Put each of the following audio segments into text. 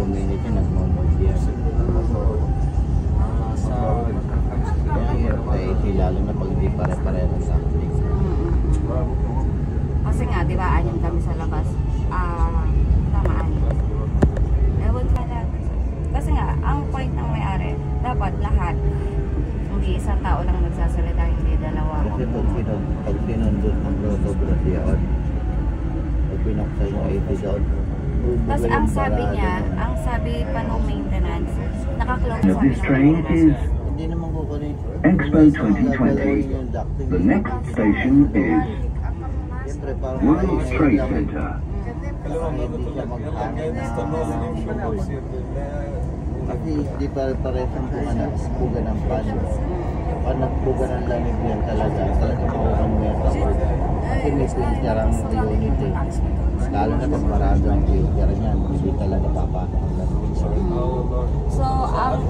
community nagmo-move yan. Kaya ang hirap na lalo na pag hindi pare-pareho sa akin. Kasi nga, di ba, anim kami sa labas. Tamaan. Ewan ka lang. Kasi nga, ang point ng may-ari, dapat lahat. Hindi isang tao lang nagsasalita, hindi dalawa. Kasi pag sinundot ng protography yun, pag pinaksa yung 80 doon. Tapos ang sabi niya, ang sabi pa nung maintenance, nakaklong sa This train is Hindi naman kukunin. Expo 2020. The next station is Siyempre, parang World Trade Center. hindi siya mag-hangin kasi hindi pare-pares ang buga ng pan. Pag nagbuga ng lamig yan talaga makuha mo yan kapag kasi may filterang unit eh. Lalo na pag marado ang filter niyan, hindi talaga papasok ang lamig. So, ang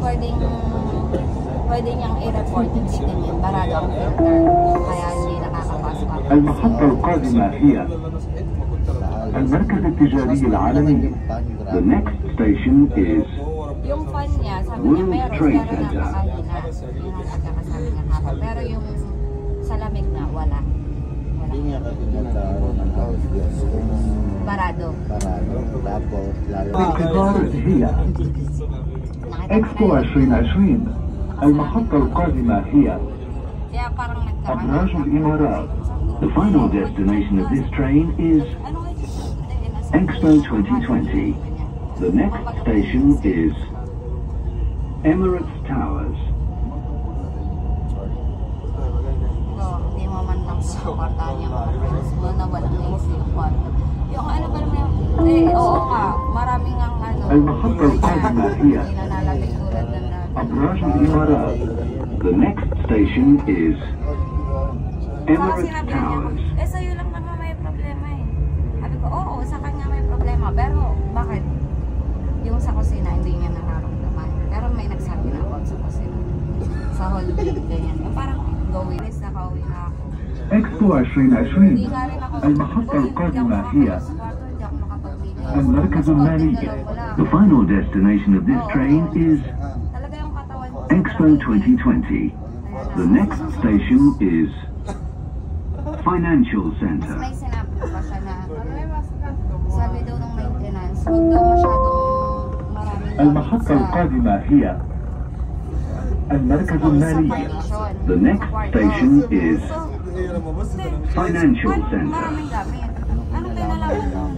pwede niyang i-report yung ganyan, barado ang filter, kaya hindi nakakapasok ang المحطة القادمة هي المركز التجاري العالمي. The next station is yung fan niya, sabi niya meron, pero napakahina. Yun ang pagkakasabi niya kapag. Pero yung sa lamig na, wala. Hindi niya kasi nagkaroon ng house gas. Barado. Tapos lalo القطار هي إكسبو 2020. المحطة القادمة هي Kaya parang أبراج الإمارات. The final destination of this train is Expo 2020. The next station is Emirates Towers. Hindi mo man lang sa kwartahan niya mga friends mo na walang AC yung kwarto. Yung ano ba naman, oo nga, maraming ang المحطة القادمة هي hindi na nalamig tulad ng أبراج الإمارات. The next station is Emirates sinabi niya, Towers. sa'yo lang naman may problema eh. Sabi ko, oo, sa kanya may problema. Pero, bakit? Yung sa kusina, hindi niya nararamdaman. Pero may nagsabi na about sa kusina. Sa hall, ganyan. Yung parang, gawin is nakauwi na ako. إكسبو Hindi 2020. nga rin ako, المحطة القادمة هي hindi ako makapaglinis. المركز المالي. The final destination of this train is Talaga yung katawan ko. Expo 2020. The next station is Financial Center. May sinabi ko pa siya na, sabi daw ng maintenance, huwag daw masyadong maraming المحطة القادمة هي المركز المالي. The next station is Financial Center. Maraming gamit. Ano kinalaman nun?